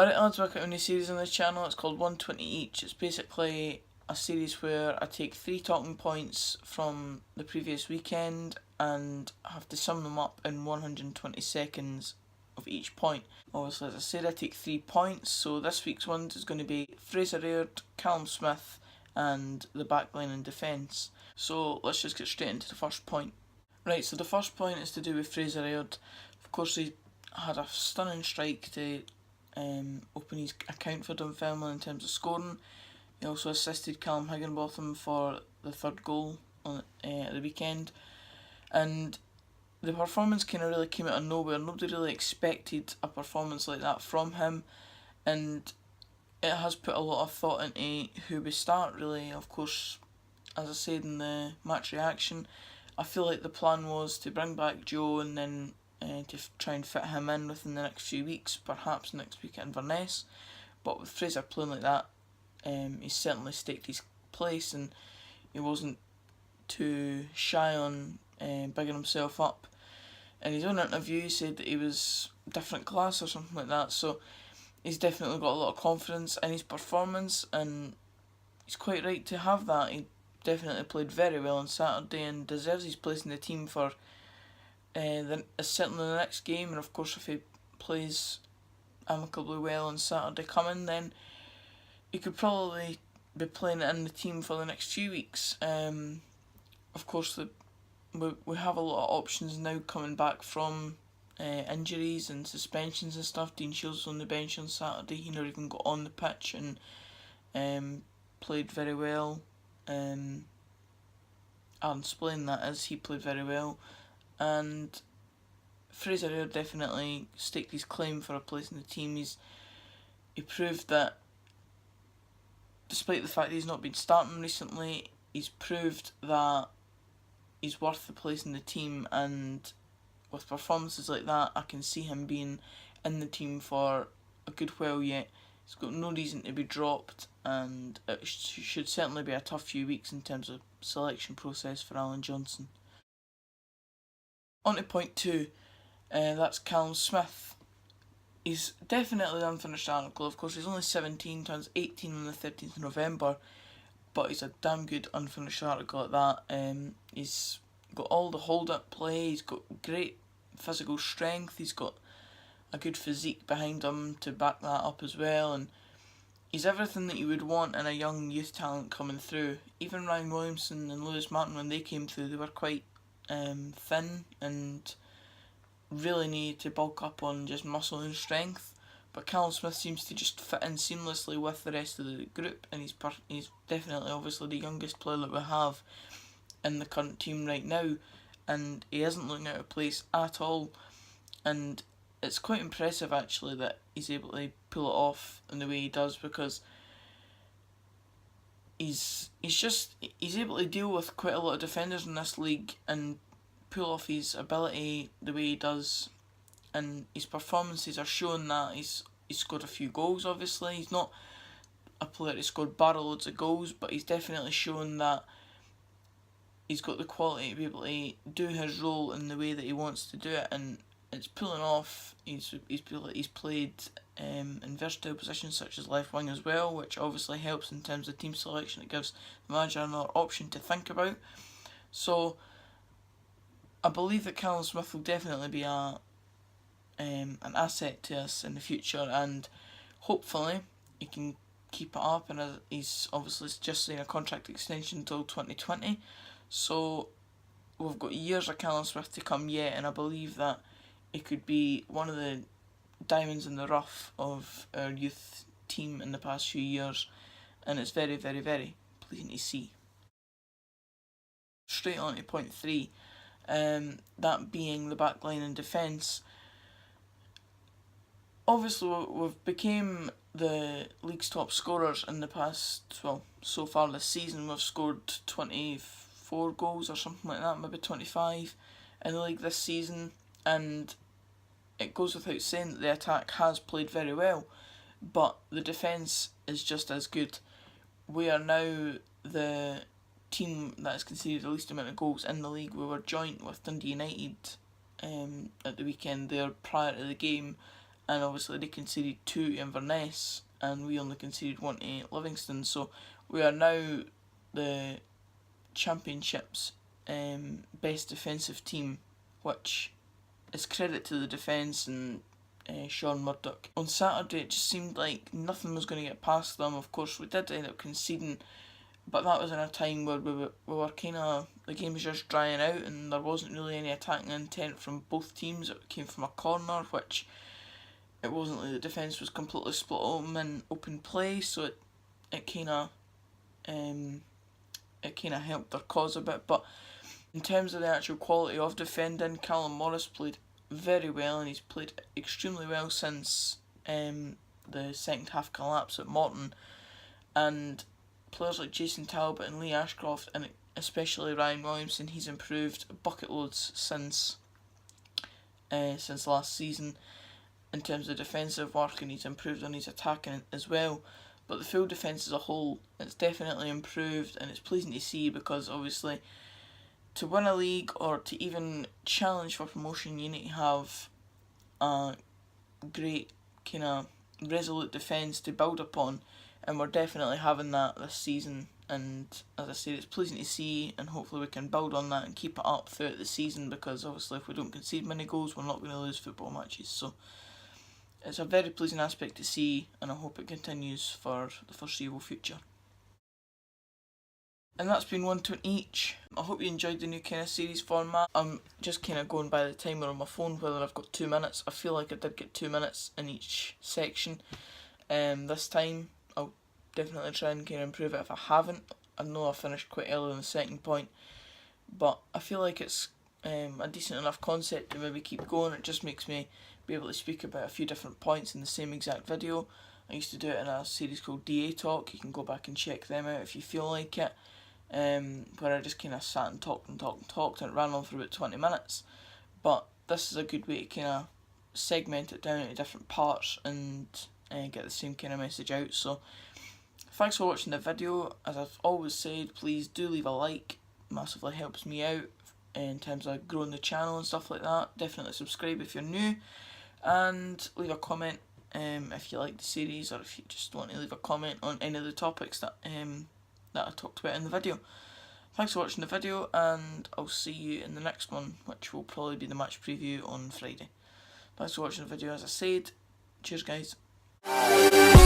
Alright lads, welcome to a new series on this channel. It's called 120 Each. It's basically a series where I take 3 talking points from the previous weekend and have to sum them up in 120 seconds of each point. Obviously, as I said, I take 3 points, so this week's one is going to be Fraser Aird, Callum Smith and the backline and defence. So let's just get straight into the first point. Right, so the first point is to do with Fraser Aird. Of course, he had a stunning strike to open his account for Dunfermline in terms of scoring. He also assisted Callum Higginbotham for the third goal on at the weekend, and the performance kind of really came out of nowhere. Nobody really expected a performance like that from him, and it has put a lot of thought into who we start really. Of course, as I said in the match reaction, I feel like the plan was to bring back Joe and then to try and fit him in within the next few weeks, perhaps next week at Inverness. But with Fraser playing like that, he certainly staked his place and he wasn't too shy on bigging himself up. In his own interview, he said that he was different class or something like that, so he's definitely got a lot of confidence in his performance, and he's quite right to have that. He definitely played very well on Saturday and deserves his place in the team for certainly the next game. And of course, if he plays amicably well on Saturday coming, then he could probably be playing it in the team for the next few weeks. Of course, we have a lot of options now coming back from injuries and suspensions and stuff. Dean Shields was on the bench on Saturday. He never even got on the pitch and played very well. Aaron Spillane, that is, he played very well. And Fraser Aird definitely staked his claim for a place in the team. He proved that, despite the fact that he's not been starting recently, he's proved that he's worth the place in the team, and with performances like that, I can see him being in the team for a good while yet. He's got no reason to be dropped, and it should certainly be a tough few weeks in terms of selection process for Alan Johnson. On to point 2, that's Callum Smith. He's definitely the unfinished article. Of course, he's only 17, turns 18 on the 13th of November, but he's a damn good unfinished article at that. He's got all the hold-up play, he's got great physical strength, he's got a good physique behind him to back that up as well, and he's everything that you would want in a young youth talent coming through. Even Ryan Williamson and Lewis Martin, when they came through, they were quite thin and really needed to bulk up on just muscle and strength. But Callum Smith seems to just fit in seamlessly with the rest of the group, and he's definitely obviously the youngest player that we have in the current team right now, and he isn't looking out of place at all. And it's quite impressive actually that he's able to pull it off in the way he does, because he's able to deal with quite a lot of defenders in this league and pull off his ability the way he does, and his performances are showing that. He's scored a few goals, obviously. He's not a player who scored barrel-loads of goals, but he's definitely shown that he's got the quality to be able to do his role in the way that he wants to do it, and it's pulling off. He's played in versatile positions such as left wing as well, which obviously helps in terms of team selection. It gives the manager another option to think about. So I believe that Callum Smith will definitely be an asset to us in the future, and hopefully he can keep it up. And he's obviously just signed a contract extension until 2020, so we've got years of Callum Smith to come yet, and I believe that it could be one of the diamonds in the rough of our youth team in the past few years, and it's very, very, very pleasing to see. Straight on to point 3, that being the backline and defence. Obviously, we've become the league's top scorers in the past, well, so far this season. We've scored 24 goals or something like that, maybe 25 in the league this season, and it goes without saying that the attack has played very well, but the defence is just as good. We are now the team that has conceded the least amount of goals in the league. We were joint with Dundee United at the weekend there prior to the game, and obviously they conceded 2 to Inverness, and we only conceded 1 to Livingston. So we are now the Championship's best defensive team, which is credit to the defence and Sean Murdoch. On Saturday it just seemed like nothing was going to get past them. Of course we did end up conceding, but that was in a time where we were kind of, the game was just drying out and there wasn't really any attacking intent from both teams. It came from a corner, which it wasn't like the defence was completely split open in open play, so it kind of helped their cause a bit. But in terms of the actual quality of defending, Callum Morris played very well, and he's played extremely well since the second half collapse at Morton. And players like Jason Talbot and Lee Ashcroft, and especially Ryan Williamson, he's improved bucket loads since last season in terms of defensive work, and he's improved on his attacking as well. But the full defence as a whole, it's definitely improved, and it's pleasing to see, because obviously to win a league or to even challenge for promotion, you need to have a great kind of resolute defence to build upon, and we're definitely having that this season. And as I said, it's pleasing to see, and hopefully we can build on that and keep it up throughout the season, because obviously if we don't concede many goals, we're not going to lose football matches. So it's a very pleasing aspect to see, and I hope it continues for the foreseeable future. And that's been 120 each. I hope you enjoyed the new kind of series format. I'm just kind of going by the timer on my phone whether I've got 2 minutes. I feel like I did get 2 minutes in each section. This time I'll definitely try and kind of improve it if I haven't. I know I finished quite early on the second point, but I feel like it's a decent enough concept to maybe keep going. It just makes me be able to speak about a few different points in the same exact video. I used to do it in a series called DA Talk. You can go back and check them out if you feel like it. Where I just kind of sat and talked and it ran on for about 20 minutes. But this is a good way to kind of segment it down into different parts and get the same kind of message out. So thanks for watching the video. As I've always said, please do leave a like. It massively helps me out in terms of growing the channel and stuff like that. Definitely subscribe if you're new, and leave a comment if you like the series, or if you just want to leave a comment on any of the topics that I talked about in the video. Thanks for watching the video, and I'll see you in the next one, which will probably be the match preview on Friday. Thanks for watching the video, as I said. Cheers guys.